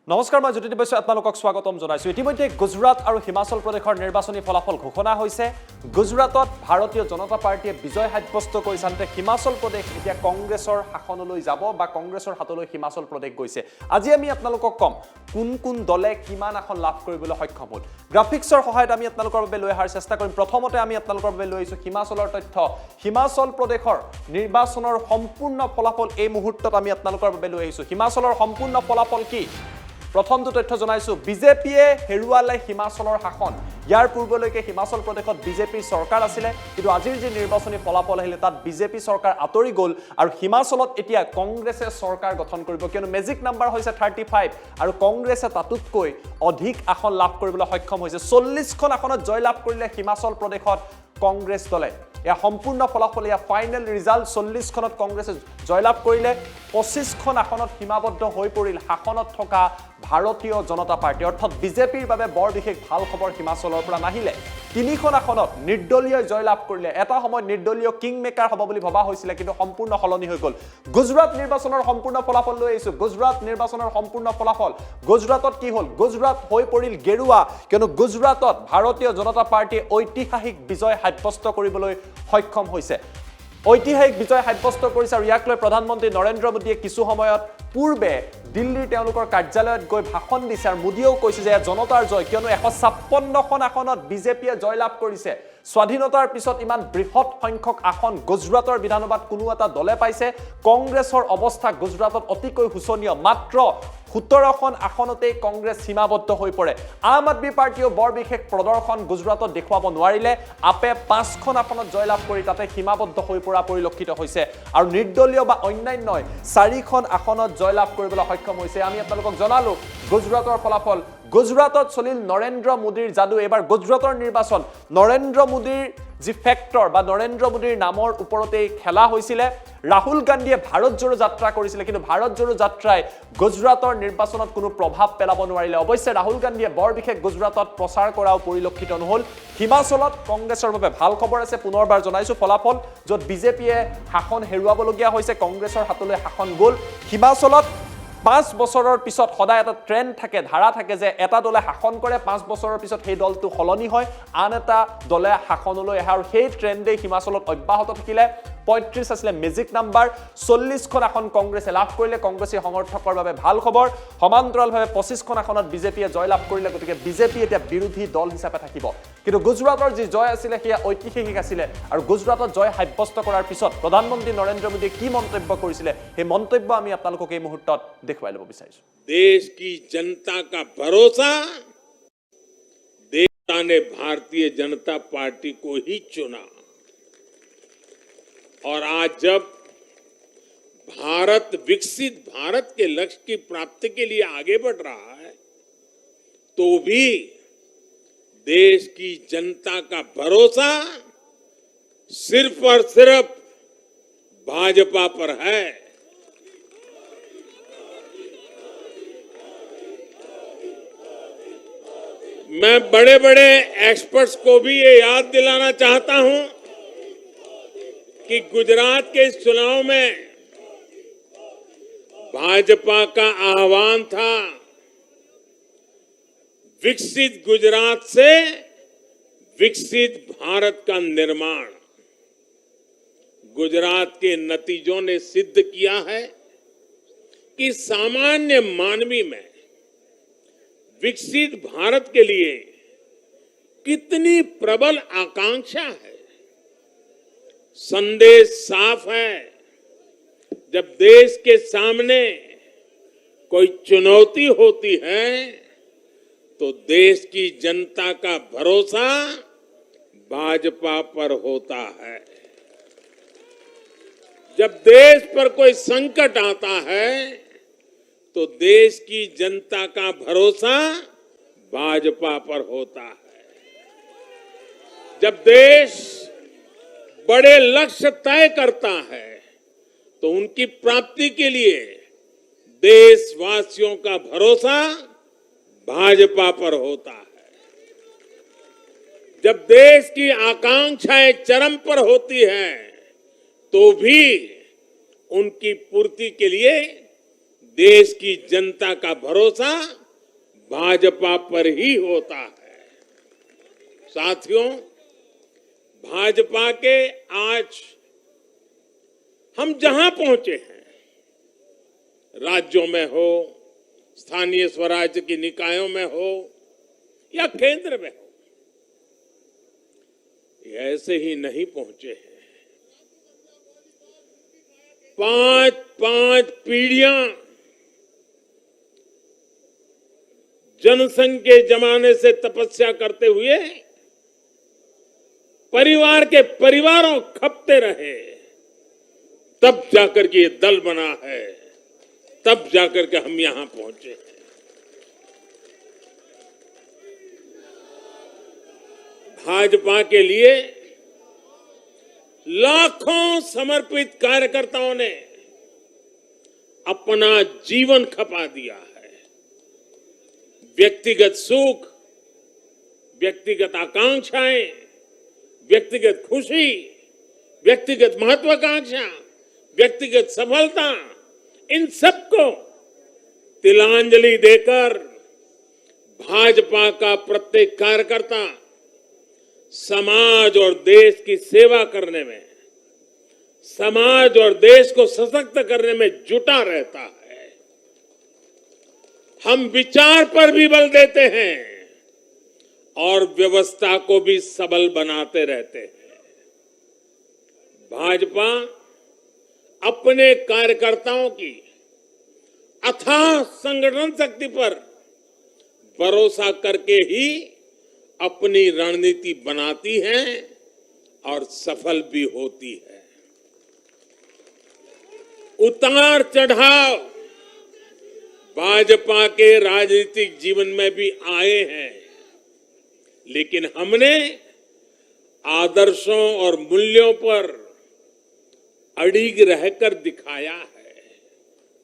নমস্কাৰ মই জ্যোতি বৈশ্য আপোনালোকক স্বাগতম জনাইছো। ইতিমধ্যে গুজৰাট আৰু হিমাচল প্ৰদেশৰ নিৰ্বাচনী ফলাফল ঘোষণা হৈছে। গুজৰাটত ভাৰতীয় জনতা পাৰ্টিয়ে বিজয় সাব্যস্ত কৰিছে, আনহাতে হিমাচল প্ৰদেশ এতিয়া কংগ্ৰেছৰ শাসনলৈ যাব বা কংগ্ৰেছৰ হাতলৈ হিমাচল প্ৰদেশ গৈছে। আজি আমি আপোনালোকক কম কোন কোন দলে কিমান আসন লাভ কৰিবলৈ সক্ষম হ'ল। গ্ৰাফিক্সৰ সহায়ত আমি আপোনালোকৰ বাবে লৈ অহাৰ চেষ্টা কৰিম। প্ৰথমতে আমি আপোনালোকৰ বাবে লৈ আহিছো হিমাচলৰ তথ্য। হিমাচল প্ৰদেশৰ নিৰ্বাচনৰ সম্পূৰ্ণ ফলাফল এই মুহূৰ্তত আমি আপোনালোকৰ বাবে লৈ আহিছো। হিমাচলৰ সম্পূৰ্ণ ফলাফল কি? প্ৰথমটো তথ্য জনাইছো, বিজেপিয়ে হেৰুৱালে হিমাচলৰ শাসন। ইয়াৰ পূৰ্বলৈকে হিমাচল প্ৰদেশত বিজেপিৰ চৰকাৰ আছিলে, কিন্তু আজিৰ যি নিৰ্বাচনী ফলাফল আহিলে তাত বিজেপি চৰকাৰ আঁতৰি গ'ল আৰু হিমাচলত এতিয়া কংগ্ৰেছে চৰকাৰ গঠন কৰিব, কিয়নো মেজিক নাম্বাৰ হৈছে 35 আৰু কংগ্ৰেছে তাতোতকৈ অধিক আসন লাভ কৰিবলৈ সক্ষম হৈছে। 40খন আসনত জয়লাভ কৰিলে হিমাচল প্ৰদেশত কংগ্ৰেছ দলে। এয়া সম্পূৰ্ণ ফলাফল, এয়া ফাইনেল ৰিজাল্ট। 40খনত কংগ্ৰেছে জয়লাভ কৰিলে, 25খন আসনত সীমাবদ্ধ হৈ পৰিল শাসনত থকা ভাৰতীয় জনতা পাৰ্টি, অৰ্থাৎ বিজেপিৰ বাবে বৰ বিশেষ ভাল খবৰ হিমাচলৰ পৰা নাহিলে। 3খন আসনত নিৰ্দলীয় জয়লাভ কৰিলে। এটা সময়ত নিৰ্দলীয় কিং মেকাৰ হ'ব বুলি ভবা হৈছিলে, কিন্তু সম্পূৰ্ণ সলনি হৈ গ'ল। গুজৰাট নিৰ্বাচনৰ সম্পূৰ্ণ ফলাফল লৈ আহিছো। গুজৰাট নিৰ্বাচনৰ সম্পূৰ্ণ ফলাফল। গুজৰাটত কি হ'ল? গুজৰাট হৈ পৰিল গেৰুৱা, কিয়নো গুজৰাটত ভাৰতীয় জনতা পাৰ্টিয়ে ঐতিহাসিক বিজয় সাব্যস্ত কৰিবলৈ সক্ষম হৈছে। ঐতিহাসিক বিজয় সাব্যস্ত কৰিছে আৰু ইয়াক লৈ প্ৰধানমন্ত্ৰী নৰেন্দ্ৰ মোদীয়ে কিছু সময়ত পূৰ্বে দিল্লীৰ তেওঁলোকৰ কাৰ্যালয়ত গৈ ভাষণ দিছে আৰু মোদীয়েও কৈছে যে জনতাৰ জয়, কিয়নো 156খন আসনত বিজেপিয়ে জয়লাভ কৰিছে। স্বাধীনতাৰ পিছত ইমান বৃহৎ সংখ্যক আসন গুজৰাটৰ বিধানসভাত কোনো এটা দলে পাইছে। কংগ্ৰেছৰ অৱস্থা গুজৰাটত অতিকৈ শোচনীয়। মাত্ৰ 17খন আসনতেই কংগ্ৰেছ সীমাবদ্ধ হৈ পৰে। আম আদমি পাৰ্টিয়েও বৰ বিশেষ প্ৰদৰ্শন গুজৰাটত দেখুৱাব নোৱাৰিলে। আপে 5খন আসনত জয়লাভ কৰি তাতে সীমাবদ্ধ হৈ পৰা পৰিলক্ষিত হৈছে আৰু নিৰ্দলীয় বা অন্যান্যই 4খন আসনত জয়লাভ কৰিবলৈ সক্ষম হৈছে। আমি আপোনালোকক জনালো গুজৰাটৰ ফলাফল। গুজৰাটত চলিল নৰেন্দ্ৰ মোদীৰ যাদু। এবাৰ গুজৰাটৰ নিৰ্বাচন নৰেন্দ্ৰ মোদীৰ যি ফেক্টৰ বা নৰেন্দ্ৰ মোদীৰ নামৰ ওপৰতেই খেলা হৈছিলে। ৰাহুল গান্ধীয়ে ভাৰত জোড়ো যাত্ৰা কৰিছিলে, কিন্তু ভাৰত জোড়ো যাত্ৰাই গুজৰাটৰ নিৰ্বাচনত কোনো প্ৰভাৱ পেলাব নোৱাৰিলে। অৱশ্যে ৰাহুল গান্ধীয়ে বৰ বিশেষ গুজৰাটত প্ৰচাৰ কৰাও পৰিলক্ষিত নহ'ল। হিমাচলত কংগ্ৰেছৰ বাবে ভাল খবৰ আছে। পুনৰবাৰ জনাইছো ফলাফল, য'ত বিজেপিয়ে শাসন হেৰুৱাবলগীয়া হৈছে, কংগ্ৰেছৰ হাতলৈ শাসন গ'ল। হিমাচলত 5 বছৰৰ পিছত সদায় এটা ট্ৰেণ্ড থাকে, ধাৰা থাকে যে এটা দলে শাসন কৰে, 5 বছৰৰ পিছত সেই দলটো সলনি হয়, আন এটা দলে শাসনলৈ আহে আৰু সেই ট্ৰেণ্ডেই হিমাচলত অব্যাহত থাকিলে। 35 আছিলে মেজিক নাম্বাৰ। 40খন আসন কংগ্ৰেছে লাভ কৰিলে, কংগ্ৰেছী সমৰ্থকৰ বাবে ভাল খবৰ। সমান্তৰালভাৱে 25খন আসনত বিজেপিয়ে জয়লাভ কৰিলে, গতিকে বিজেপি এতিয়া বিৰোধী দল হিচাপে থাকিব। কিন্তু গুজৰাটৰ যি জয় আছিলে সেয়া ঐতিহাসিক আছিলে আৰু গুজৰাটত জয় সাব্যস্ত কৰাৰ পিছত প্ৰধানমন্ত্ৰী নৰেন্দ্ৰ মোদীয়ে কি মন্তব্য কৰিছিলে সেই মন্তব্য আমি আপোনালোকক এই মুহূৰ্তত দেখুৱাই ল'ব বিচাৰিছো। देश की जनता का भरोसा, देशता ने भारतीय जनता पार्टी को ही चुना और आज जब भारत विकसित भारत के लक्ष्य की प्राप्ति के लिए आगे बढ़ रहा है, तो भी देश की जनता का भरोसा सिर्फ और सिर्फ भाजपा पर है। मैं बड़े बड़े एक्सपर्ट्स को भी ये याद दिलाना चाहता हूं कि गुजरात के इस चुनाव में भाजपा का आह्वान था विकसित गुजरात से विकसित भारत का निर्माण। गुजरात के नतीजों ने सिद्ध किया है कि सामान्य मानवी में विकसित भारत के लिए कितनी प्रबल आकांक्षा है। संदेश साफ है, जब देश के सामने कोई चुनौती होती है तो देश की जनता का भरोसा भाजपा पर होता है। जब देश पर कोई संकट आता है तो देश की जनता का भरोसा भाजपा पर होता है। जब देश बड़े लक्ष्य तय करता है तो उनकी प्राप्ति के लिए देशवासियों का भरोसा भाजपा पर होता है। जब देश की आकांक्षाएं चरम पर होती हैं तो भी उनकी पूर्ति के लिए देश की जनता का भरोसा भाजपा पर ही होता है। साथियों, भाजपा के आज हम जहां पहुंचे हैं, राज्यों में हो, स्थानीय स्वराज्य की निकायों में हो या केंद्र में हो, ये ऐसे ही नहीं पहुंचे हैं। 5 पीढ़ियां जनसंघ के जमाने से तपस्या करते हुए परिवार के परिवारों खपते रहे, तब जाकर के ये दल बना है, तब जाकर के हम यहां पहुंचे हैं। भाजपा के लिए लाखों समर्पित कार्यकर्ताओं ने अपना जीवन खपा दिया है। व्यक्तिगत सुख, व्यक्तिगत आकांक्षाएं, व्यक्तिगत खुशी, व्यक्तिगत महत्वाकांक्षा, व्यक्तिगत सफलता, इन सबको तिलांजलि देकर भाजपा का प्रत्येक कार्यकर्ता समाज और देश की सेवा करने में, समाज और देश को सशक्त करने में जुटा रहता है। हम विचार पर भी बल देते हैं और व्यवस्था को भी सबल बनाते रहते हैं। भाजपा अपने कार्यकर्ताओं की अथाह संगठन शक्ति पर भरोसा करके ही अपनी रणनीति बनाती है और सफल भी होती है। उतार चढ़ाव भाजपा के राजनीतिक जीवन में भी आए हैं, लेकिन हमने आदर्शों और मूल्यों पर अड़िग रहकर दिखाया है।